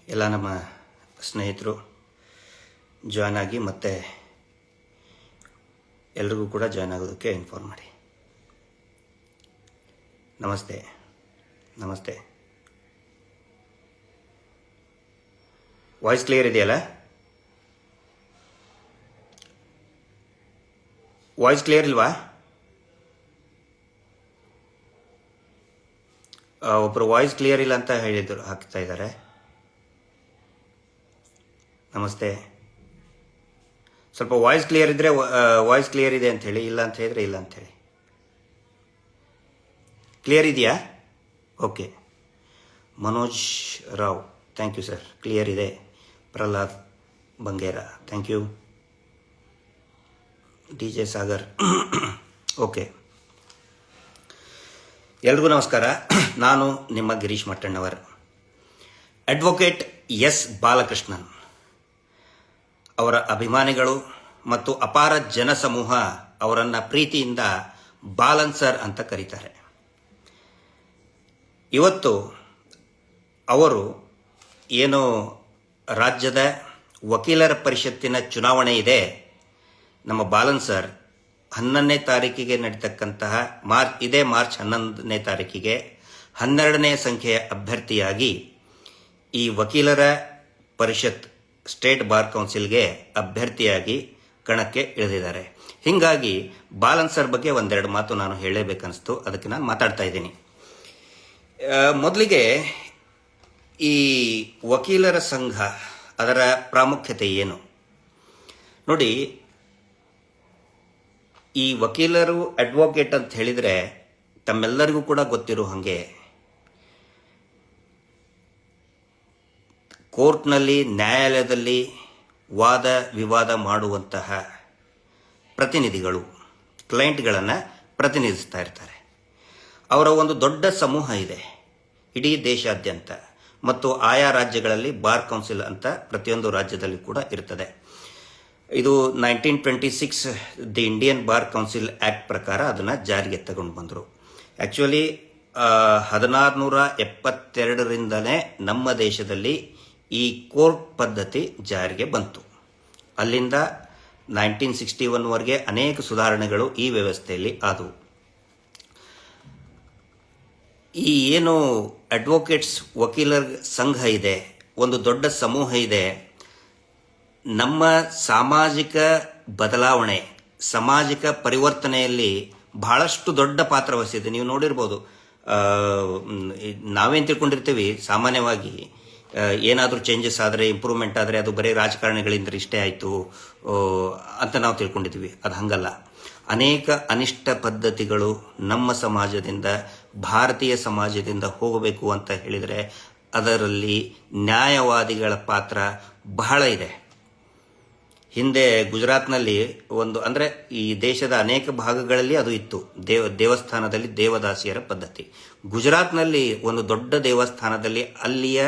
ಎಲ್ಲ ನಮ್ಮ ಸ್ನೇಹಿತರು ಜಾಯ್ನ್ ಆಗಿ ಮತ್ತೆ ಎಲ್ರಿಗೂ ಕೂಡ ಜಾಯ್ನ್ ಆಗೋದಕ್ಕೆ ಇನ್ಫಾರ್ಮ್ ಮಾಡಿ. ನಮಸ್ತೆ ನಮಸ್ತೆ. ವಾಯ್ಸ್ ಕ್ಲಿಯರ್ ಇದೆಯಲ್ಲ? ವಾಯ್ಸ್ ಕ್ಲಿಯರ್ ಇಲ್ವಾ? ಒಬ್ಬರು ವಾಯ್ಸ್ ಕ್ಲಿಯರ್ ಇಲ್ಲ ಅಂತ ಹೇಳಿದ್ರು, ಹಾಕ್ತಾ ಇದ್ದಾರೆ. ನಮಸ್ತೆ. ಸ್ವಲ್ಪ ವಾಯ್ಸ್ ಕ್ಲಿಯರ್ ಇದ್ರೆ ವಾಯ್ಸ್ ಕ್ಲಿಯರ್ ಇದೆ ಅಂತ ಹೇಳಿ, ಇಲ್ಲ ಅಂತ ಹೇಳಿದ್ರೆ ಇಲ್ಲ ಅಂತ ಹೇಳಿ. ಕ್ಲಿಯರ್ ಇದೆಯಾ? Okay. Manoj Rao, thank you sir. Clear ಇದೆ. Prahlad Bangera, thank you. D J Sagar, okay. ಎಲ್ರಿಗೂ ನಮಸ್ಕಾರ. ನಾನು ನಿಮ್ಮ ಗಿರೀಶ್ ಮಟ್ಟಣ್ಣವರ್. ಅಡ್ವೊಕೇಟ್ ಎಸ್ ಬಾಲಕೃಷ್ಣನ್ ಅವರ ಅಭಿಮಾನಿಗಳು ಮತ್ತು ಅಪಾರ ಜನಸಮೂಹ ಅವರನ್ನು ಪ್ರೀತಿಯಿಂದ ಬಾಲನ್ ಸರ್ ಅಂತ ಕರೀತಾರೆ. ಇವತ್ತು ಅವರು ಏನು ರಾಜ್ಯದ ವಕೀಲರ ಪರಿಷತ್ತಿನ ಚುನಾವಣೆ ಇದೆ, ನಮ್ಮ ಬಾಲನ್ ಸರ್ 11ನೇ ತಾರೀಕಿಗೆ ನಡೀತಕ್ಕಂತಹ ಇದೇ ಮಾರ್ಚ್ 11ನೇ ತಾರೀಕಿಗೆ 12ನೇ ಸಂಖ್ಯೆಯ ಅಭ್ಯರ್ಥಿಯಾಗಿ ಈ ವಕೀಲರ ಪರಿಷತ್ ಸ್ಟೇಟ್ ಬಾರ್ ಕೌನ್ಸಿಲ್ಗೆ ಅಭ್ಯರ್ಥಿಯಾಗಿ ಕಣಕ್ಕೆ ಇಳಿದಿದ್ದಾರೆ. ಹೀಗಾಗಿ ಬಾಲನ್ ಸರ್ ಬಗ್ಗೆ ಒಂದೆರಡು ಮಾತು ನಾನು ಹೇಳಲೇಬೇಕನ್ನಿಸ್ತು, ಅದಕ್ಕೆ ನಾನು ಮಾತಾಡ್ತಾ ಇದ್ದೀನಿ. ಮೊದಲಿಗೆ ಈ ವಕೀಲರ ಸಂಘ, ಅದರ ಪ್ರಾಮುಖ್ಯತೆ ಏನು ನೋಡಿ. ಈ ವಕೀಲರು ಅಡ್ವೊಕೇಟ್ ಅಂತ ಹೇಳಿದರೆ ತಮ್ಮೆಲ್ಲರಿಗೂ ಕೂಡ ಗೊತ್ತಿರೋ ಹಾಗೆ ಕೋರ್ಟ್ನಲ್ಲಿ, ನ್ಯಾಯಾಲಯದಲ್ಲಿ ವಾದ ವಿವಾದ ಮಾಡುವಂತಹ ಪ್ರತಿನಿಧಿಗಳು, ಕ್ಲೈಂಟ್ಗಳನ್ನು ಪ್ರತಿನಿಧಿಸ್ತಾ ಇರ್ತಾರೆ. ಅವರ ಒಂದು ದೊಡ್ಡ ಸಮೂಹ ಇದೆ ಇಡೀ ದೇಶಾದ್ಯಂತ, ಮತ್ತು ಆಯಾ ರಾಜ್ಯಗಳಲ್ಲಿ ಬಾರ್ ಕೌನ್ಸಿಲ್ ಅಂತ ಪ್ರತಿಯೊಂದು ರಾಜ್ಯದಲ್ಲಿ ಕೂಡ ಇರ್ತದೆ. ಇದು 1926 the Indian bar council act ಪ್ರಕಾರ ಅದನ್ನು ಜಾರಿಗೆ ತಗೊಂಡು ಬಂದರು. ಆ್ಯಕ್ಚುಲಿ 1672ರಿಂದಲೇ ನಮ್ಮ ದೇಶದಲ್ಲಿ ಈ ಕೋರ್ಟ್ ಪದ್ಧತಿ ಜಾರಿಗೆ ಬಂತು. ಅಲ್ಲಿಂದ 1961ವರೆಗೆ ಅನೇಕ ಸುಧಾರಣೆಗಳು ಈ ವ್ಯವಸ್ಥೆಯಲ್ಲಿ ಆದವು. ಈ ಏನು ಅಡ್ವೊಕೇಟ್ಸ್ ವಕೀಲರ ಸಂಘ ಇದೆ, ಒಂದು ದೊಡ್ಡ ಸಮೂಹ ಇದೆ, ನಮ್ಮ ಸಾಮಾಜಿಕ ಬದಲಾವಣೆ, ಸಾಮಾಜಿಕ ಪರಿವರ್ತನೆಯಲ್ಲಿ ಬಹಳಷ್ಟು ದೊಡ್ಡ ಪಾತ್ರ ವಹಿಸಿದೆ. ನೀವು ನೋಡಿರ್ಬೋದು, ನಾವೇನು ತಿಳ್ಕೊಂಡಿರ್ತೀವಿ ಸಾಮಾನ್ಯವಾಗಿ, ಏನಾದರೂ ಚೇಂಜಸ್ ಆದರೆ, ಇಂಪ್ರೂವ್ಮೆಂಟ್ ಆದರೆ ಅದು ಬರೀ ರಾಜಕಾರಣಿಗಳಿಂದ ಇಷ್ಟೇ ಆಯಿತು ಅಂತ ನಾವು ತಿಳ್ಕೊಂಡಿದ್ದೀವಿ. ಅದು ಹಂಗಲ್ಲ. ಅನೇಕ ಅನಿಷ್ಟ ಪದ್ಧತಿಗಳು ನಮ್ಮ ಸಮಾಜದಿಂದ, ಭಾರತೀಯ ಸಮಾಜದಿಂದ ಹೋಗಬೇಕು ಅಂತ ಹೇಳಿದರೆ ಅದರಲ್ಲಿ ನ್ಯಾಯವಾದಿಗಳ ಪಾತ್ರ ಬಹಳ ಇದೆ. ಹಿಂದೆ ಗುಜರಾತ್ನಲ್ಲಿ ಅಂದರೆ ಈ ದೇಶದ ಅನೇಕ ಭಾಗಗಳಲ್ಲಿ ಅದು ಇತ್ತು. ದೇವಸ್ಥಾನದಲ್ಲಿ ದೇವದಾಸಿಯರ ಪದ್ಧತಿ. ಗುಜರಾತ್ನಲ್ಲಿ ಒಂದು ದೊಡ್ಡ ದೇವಸ್ಥಾನದಲ್ಲಿ ಅಲ್ಲಿಯ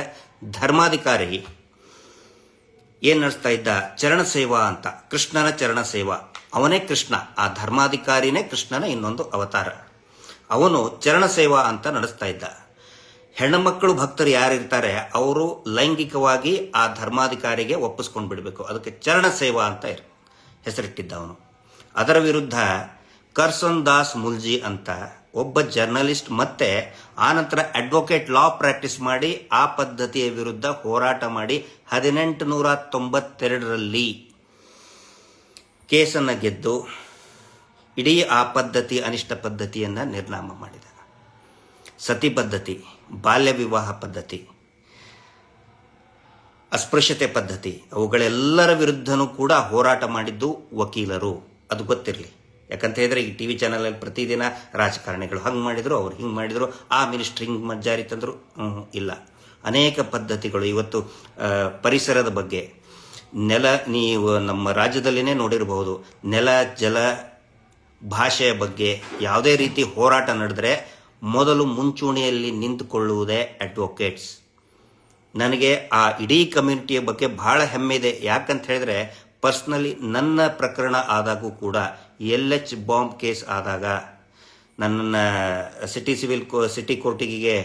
ಧರ್ಮಾಧಿಕಾರಿ ಏನು ನಡೆಸ್ತಾ ಇದ್ದ, ಚರಣ ಸೇವಾ ಅಂತ, ಕೃಷ್ಣನ ಚರಣ ಸೇವಾ. ಅವನೇ ಕೃಷ್ಣ, ಆ ಧರ್ಮಾಧಿಕಾರಿನೇ ಕೃಷ್ಣನ ಇನ್ನೊಂದು ಅವತಾರ. ಅವನು ಚರಣ ಸೇವಾ ಅಂತ ನಡೆಸ್ತಾ ಇದ್ದ. ಹೆಣ್ಣುಮಕ್ಕಳು ಭಕ್ತರು ಯಾರಿರ್ತಾರೆ ಅವರು ಲೈಂಗಿಕವಾಗಿ ಆ ಧರ್ಮಾಧಿಕಾರಿಗೆ ಒಪ್ಪಿಸ್ಕೊಂಡು ಬಿಡಬೇಕು, ಅದಕ್ಕೆ ಚರಣ ಸೇವಾ ಅಂತ ಹೆಸರಿಟ್ಟಿದ್ದ ಅವನು. ಅದರ ವಿರುದ್ಧ ಕರ್ಸನ್ ದಾಸ್ ಮುಲ್ಜಿ ಅಂತ ಒಬ್ಬ ಜರ್ನಲಿಸ್ಟ್ ಮತ್ತೆ ಆನಂತರ ಅಡ್ವೊಕೇಟ್ ಲಾ ಪ್ರಾಕ್ಟೀಸ್ ಮಾಡಿ ಆ ಪದ್ಧತಿಯ ವಿರುದ್ಧ ಹೋರಾಟ ಮಾಡಿ 1892ರಲ್ಲಿ ಕೇಸನ್ನು ಗೆದ್ದು ಇಡೀ ಆ ಪದ್ಧತಿ, ಅನಿಷ್ಟ ಪದ್ಧತಿಯನ್ನು ನಿರ್ನಾಮ ಮಾಡಿದ. ಸತಿ ಪದ್ಧತಿ, ಬಾಲ್ಯ ವಿವಾಹ ಪದ್ಧತಿ, ಅಸ್ಪೃಶ್ಯತೆ ಪದ್ಧತಿ, ಅವುಗಳೆಲ್ಲರ ವಿರುದ್ಧನೂ ಕೂಡ ಹೋರಾಟ ಮಾಡಿದ್ದು ವಕೀಲರು. ಅದು ಗೊತ್ತಿರಲಿ. ಯಾಕಂತ ಹೇಳಿದ್ರೆ ಈ ಟಿವಿ ಚಾನಲಲ್ಲಿ ಪ್ರತಿದಿನ ರಾಜಕಾರಣಿಗಳು ಹಂಗೆ ಮಾಡಿದ್ರು, ಅವ್ರು ಹಿಂಗೆ ಮಾಡಿದ್ರು, ಆ ಮಿನಿಸ್ಟ್ರಿ ಹಿಂಗೆ ಜಾರಿ ತಂದರು. ಇಲ್ಲ, ಅನೇಕ ಪದ್ಧತಿಗಳು. ಇವತ್ತು ಪರಿಸರದ ಬಗ್ಗೆ, ನೀವು ನಮ್ಮ ರಾಜ್ಯದಲ್ಲಿನೇ ನೋಡಿರಬಹುದು, ನೆಲ, ಜಲ, ಭಾಷೆಯ ಬಗ್ಗೆ ಯಾವುದೇ ರೀತಿ ಹೋರಾಟ ನಡೆದರೆ ಮೊದಲು ಮುಂಚೂಣಿಯಲ್ಲಿ ನಿಂತುಕೊಳ್ಳುವುದೇ ಅಡ್ವೊಕೇಟ್ಸ್. ನನಗೆ ಆ ಇಡೀ ಕಮ್ಯುನಿಟಿಯ ಬಗ್ಗೆ ಬಹಳ ಹೆಮ್ಮೆ ಇದೆ. ಯಾಕಂತ ಹೇಳಿದ್ರೆ ಪರ್ಸ್ನಲಿ ನನ್ನ ಪ್ರಕರಣ ಆದಾಗೂ ಕೂಡ LH ಬಾಂಬ್ ಕೇಸ್ ಆದಾಗ ನನ್ನನ್ನು ಸಿಟಿ ಕೋರ್ಟಿಗೆ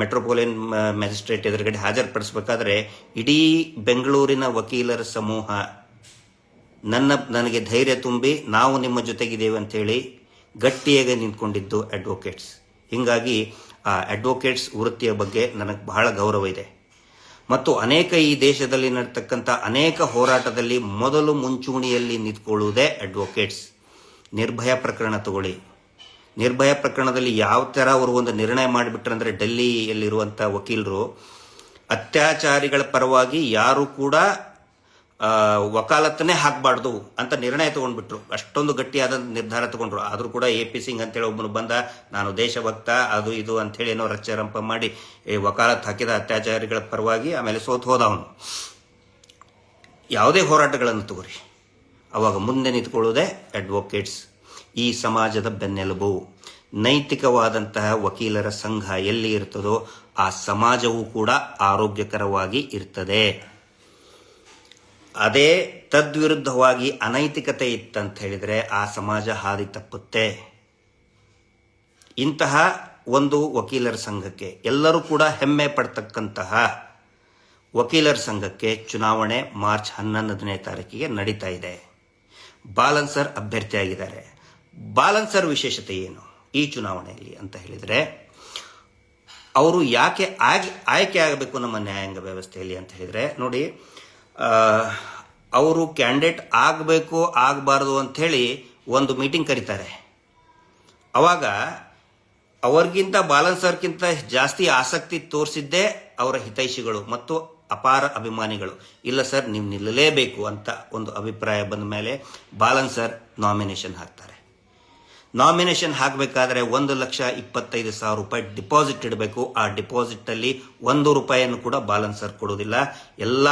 ಮೆಟ್ರೋಪಾಲಿಯನ್ ಮ್ಯಾಜಿಸ್ಟ್ರೇಟ್ ಎದುರುಗಡೆ ಹಾಜರುಪಡಿಸಬೇಕಾದ್ರೆ ಇಡೀ ಬೆಂಗಳೂರಿನ ವಕೀಲರ ಸಮೂಹ ನನಗೆ ಧೈರ್ಯ ತುಂಬಿ ನಾವು ನಿಮ್ಮ ಜೊತೆಗಿದ್ದೇವೆ ಅಂತೇಳಿ ಗಟ್ಟಿಯಾಗಿ ನಿಂತ್ಕೊಂಡಿದ್ದು ಅಡ್ವೊಕೇಟ್ಸ್. ಹೀಗಾಗಿ ಆ ಅಡ್ವೊಕೇಟ್ಸ್ ವೃತ್ತಿಯ ಬಗ್ಗೆ ನನಗೆ ಬಹಳ ಗೌರವ ಇದೆ. ಮತ್ತು ಅನೇಕ ಈ ದೇಶದಲ್ಲಿ ನಡ್ತಕ್ಕಂಥ ಅನೇಕ ಹೋರಾಟದಲ್ಲಿ ಮೊದಲು ಮುಂಚೂಣಿಯಲ್ಲಿ ನಿಂತ್ಕೊಳ್ಳುವುದೇ ಅಡ್ವೊಕೇಟ್ಸ್. ನಿರ್ಭಯ ಪ್ರಕರಣ ತಗೊಳ್ಳಿ. ನಿರ್ಭಯ ಪ್ರಕರಣದಲ್ಲಿ ಯಾವ ಥರ ಅವರು ಒಂದು ನಿರ್ಣಯ ಮಾಡಿಬಿಟ್ರಂದ್ರೆ, ಡೆಲ್ಲಿಯಲ್ಲಿರುವಂಥ ವಕೀಲರು ಅತ್ಯಾಚಾರಿಗಳ ಪರವಾಗಿ ಯಾರು ಕೂಡ ವಕಾಲತ್ತನ್ನೇ ಹಾಕಬಾರ್ದು ಅಂತ ನಿರ್ಣಯ ತಗೊಂಡ್ಬಿಟ್ರು. ಅಷ್ಟೊಂದು ಗಟ್ಟಿಯಾದ ನಿರ್ಧಾರ ತಗೊಂಡ್ರು. ಆದರೂ ಕೂಡ AP ಸಿಂಗ್ ಅಂತೇಳಿ ಒಬ್ಬನು ಬಂದ, ನಾನು ದೇಶಭಕ್ತ ಅದು ಇದು ಅಂಥೇಳಿ ಏನೋ ರಚ್ಚರಂಪ ಮಾಡಿ ವಕಾಲತ್ ಹಾಕಿದ ಅತ್ಯಾಚಾರಿಗಳ ಪರವಾಗಿ. ಆಮೇಲೆ ಸೋತು ಹೋದ ಅವನು. ಯಾವುದೇ ಹೋರಾಟಗಳನ್ನು ತಗೋರಿ, ಅವಾಗ ಮುಂದೆ ನಿಂತ್ಕೊಳ್ಳೋದೇ ಅಡ್ವೊಕೇಟ್ಸ್. ಈ ಸಮಾಜದ ಬೆನ್ನೆಲುಬು. ನೈತಿಕವಾದಂತಹ ವಕೀಲರ ಸಂಘ ಎಲ್ಲಿ ಇರ್ತದೋ ಆ ಸಮಾಜವೂ ಕೂಡ ಆರೋಗ್ಯಕರವಾಗಿ ಇರ್ತದೆ. ಅದೇ ತದ್ವಿರುದ್ಧವಾಗಿ ಅನೈತಿಕತೆ ಇತ್ತಂತ ಹೇಳಿದರೆ ಆ ಸಮಾಜ ಹಾದಿ ತಪ್ಪುತ್ತೆ. ಇಂತಹ ಒಂದು ವಕೀಲರ ಸಂಘಕ್ಕೆ, ಎಲ್ಲರೂ ಕೂಡ ಹೆಮ್ಮೆ ಪಡ್ತಕ್ಕಂತಹ ವಕೀಲರ ಸಂಘಕ್ಕೆ ಚುನಾವಣೆ ಮಾರ್ಚ್ 11ನೇ ತಾರೀಕಿಗೆ ನಡೀತಾ ಇದೆ. ಬಾಲನ್ ಸರ್ ಅಭ್ಯರ್ಥಿಯಾಗಿದ್ದಾರೆ. ಬಾಲನ್ ಸರ್ ವಿಶೇಷತೆ ಏನು ಈ ಚುನಾವಣೆಯಲ್ಲಿ ಅಂತ ಹೇಳಿದರೆ, ಅವರು ಯಾಕೆ ಆಯ್ಕೆ ಆಗಬೇಕು ನಮ್ಮ ನ್ಯಾಯಾಂಗ ವ್ಯವಸ್ಥೆಯಲ್ಲಿ ಅಂತ ಹೇಳಿದರೆ, ನೋಡಿ, ಅವರು ಕ್ಯಾಂಡಿಡೇಟ್ ಆಗಬೇಕು ಆಗಬಾರ್ದು ಅಂಥೇಳಿ ಒಂದು ಮೀಟಿಂಗ್ ಕರೀತಾರೆ. ಅವಾಗ ಅವ್ರಿಗಿಂತ ಬಾಲನ್ ಸರ್ಗಿಂತ ಜಾಸ್ತಿ ಆಸಕ್ತಿ ತೋರಿಸಿದ್ದೇ ಅವರ ಹಿತೈಷಿಗಳು ಮತ್ತು ಅಪಾರ ಅಭಿಮಾನಿಗಳು. ಇಲ್ಲ ಸರ್, ನೀವು ನಿಲ್ಲಲೇಬೇಕು ಅಂತ ಒಂದು ಅಭಿಪ್ರಾಯ ಬಂದ ಮೇಲೆ ಬಾಲನ್ ಸರ್ ನಾಮಿನೇಷನ್ ಹಾಕ್ತಾರೆ. ನಾಮಿನೇಷನ್ ಹಾಕಬೇಕಾದ್ರೆ 1,25,000 ರೂಪಾಯಿ ಡಿಪಾಸಿಟ್ ಇಡಬೇಕು. ಆ ಡಿಪಾಸಿಟಲ್ಲಿ 1 ರೂಪಾಯಿಯನ್ನು ಕೂಡ ಬಾಲನ್ ಸರ್ ಕೊಡೋದಿಲ್ಲ. ಎಲ್ಲ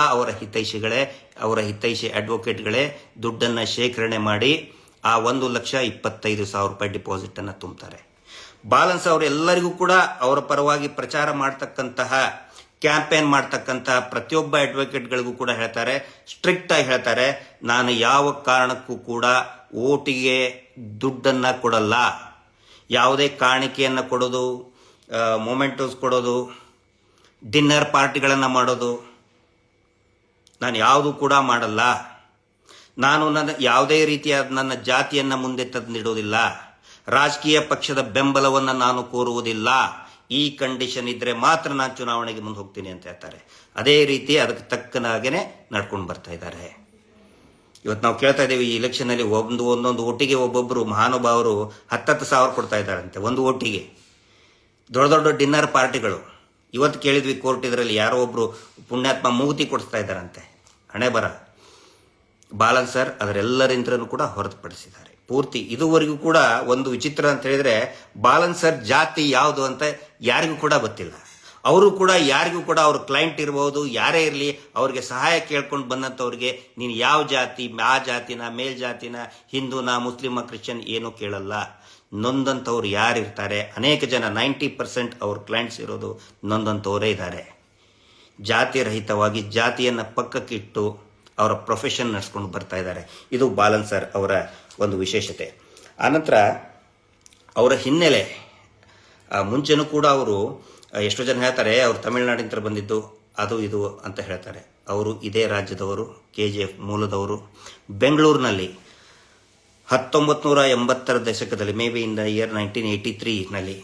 ಅವರ ಹಿತೈಷಿ ಅಡ್ವೊಕೇಟ್ಗಳೇ ದುಡ್ಡನ್ನು ಶೇಖರಣೆ ಮಾಡಿ ಆ 1,25,000 ರೂಪಾಯಿ ಡಿಪಾಸಿಟನ್ನು ತುಂಬ್ತಾರೆ. ಬಾಲನ್ ಸರ್ ಅವರೆಲ್ಲರಿಗೂ ಕೂಡ ಅವರ ಪರವಾಗಿ ಪ್ರಚಾರ ಮಾಡ್ತಕ್ಕಂತಹ, ಕ್ಯಾಂಪೇನ್ ಮಾಡ್ತಕ್ಕಂತಹ ಪ್ರತಿಯೊಬ್ಬ ಅಡ್ವೊಕೇಟ್ಗಳಿಗೂ ಕೂಡ ಹೇಳ್ತಾರೆ, ಸ್ಟ್ರಿಕ್ಟ್ ಆಗಿ ಹೇಳ್ತಾರೆ, ನಾನು ಯಾವ ಕಾರಣಕ್ಕೂ ಕೂಡ ಓಟಿಗೆ ದುಡ್ಡನ್ನು ಕೊಡಲ್ಲ. ಯಾವುದೇ ಕಾಣಿಕೆಯನ್ನು ಕೊಡೋದು, ಮೊಮೆಂಟೋಸ್ ಕೊಡೋದು, ಡಿನ್ನರ್ ಪಾರ್ಟಿಗಳನ್ನು ಮಾಡೋದು ನಾನು ಯಾವುದು ಕೂಡ ಮಾಡಲ್ಲ. ನಾನು ಯಾವುದೇ ರೀತಿಯಾದ ನನ್ನ ಜಾತಿಯನ್ನು ಮುಂದೆ ತಂದಿಡೋದಿಲ್ಲ. ರಾಜಕೀಯ ಪಕ್ಷದ ಬೆಂಬಲವನ್ನು ನಾನು ಕೋರುವುದಿಲ್ಲ. ಈ ಕಂಡೀಷನ್ ಇದ್ರೆ ಮಾತ್ರ ನಾನು ಚುನಾವಣೆಗೆ ಮುಂದೆ ಹೋಗ್ತೀನಿ ಅಂತ ಹೇಳ್ತಾರೆ. ಅದೇ ರೀತಿ ಅದಕ್ಕೆ ತಕ್ಕನಾಗೇನೆ ನಡ್ಕೊಂಡು ಬರ್ತಾ ಇದ್ದಾರೆ. ಇವತ್ತು ನಾವು ಕೇಳ್ತಾ ಇದ್ದೀವಿ, ಈ ಇಲೆಕ್ಷನಲ್ಲಿ ಒಂದೊಂದು ಓಟಿಗೆ ಒಬ್ಬೊಬ್ಬರು ಮಹಾನುಭಾವರು 10,000 ಕೊಡ್ತಾ ಇದ್ದಾರಂತೆ ಒಂದು ಓಟಿಗೆ. ದೊಡ್ಡ ದೊಡ್ಡ ಡಿನ್ನರ್ ಪಾರ್ಟಿಗಳು. ಇವತ್ತು ಕೇಳಿದ್ವಿ ಕೋರ್ಟ್ ಇದರಲ್ಲಿ ಯಾರೋ ಒಬ್ರು ಪುಣ್ಯಾತ್ಮ ಮೂಗುತಿ ಕೊಡಿಸ್ತಾ ಇದ್ದಾರಂತೆ. ಹಣೆ ಬರ. ಬಾಲನ್ ಸರ್ ಅದರೆಲ್ಲರಿಂದಲೂ ಕೂಡ ಹೊರತುಪಡಿಸಿದ್ದಾರೆ ಪೂರ್ತಿ. ಇದುವರೆಗೂ ಕೂಡ ಒಂದು ವಿಚಿತ್ರ ಅಂತ ಹೇಳಿದ್ರೆ, ಬಾಲನ್ ಸರ್ ಜಾತಿ ಯಾವುದು ಅಂತ ಯಾರಿಗೂ ಕೂಡ ಗೊತ್ತಿಲ್ಲ. ಅವರು ಕೂಡ ಯಾರಿಗೂ ಕೂಡ ಅವ್ರ ಕ್ಲೈಂಟ್ ಇರ್ಬೋದು, ಯಾರೇ ಇರಲಿ, ಅವ್ರಿಗೆ ಸಹಾಯ ಕೇಳ್ಕೊಂಡು ಬಂದಂಥವ್ರಿಗೆ ನೀನು ಯಾವ ಜಾತಿ, ಆ ಜಾತಿನ, ಮೇಲ್ಜಾತಿನ, ಹಿಂದೂನ, ಮುಸ್ಲಿಮ, ಕ್ರಿಶ್ಚಿಯನ್ ಏನೂ ಕೇಳಲ್ಲ. ನೊಂದಂಥವ್ರು ಯಾರಿರ್ತಾರೆ, ಅನೇಕ ಜನ 90% ಅವ್ರ ಕ್ಲೈಂಟ್ಸ್ ಇರೋದು ನೊಂದಂಥವರೇ ಇದ್ದಾರೆ. ಜಾತಿ ರಹಿತವಾಗಿ ಜಾತಿಯನ್ನು ಪಕ್ಕಕ್ಕಿಟ್ಟು ಅವರ ಪ್ರೊಫೆಷನ್ ನಡೆಸ್ಕೊಂಡು ಬರ್ತಾ ಇದ್ದಾರೆ. ಇದು ಬಾಲನ್ ಸರ್ ಅವರ ಒಂದು ವಿಶೇಷತೆ. ಆನಂತರ ಅವರ ಹಿನ್ನೆಲೆ, ಮುಂಚೆನೂ ಕೂಡ ಅವರು ಎಷ್ಟೋ ಜನ ಹೇಳ್ತಾರೆ ಅವ್ರು ತಮಿಳುನಾಡಿಂದ ಬಂದಿದ್ದು ಅದು ಇದು ಅಂತ ಹೇಳ್ತಾರೆ. ಅವರು ಇದೇ ರಾಜ್ಯದವರು, KGF ಮೂಲದವರು. ಬೆಂಗಳೂರಿನಲ್ಲಿ 1980ರ ದಶಕದಲ್ಲಿ, may be in the year 1983ನಲ್ಲಿ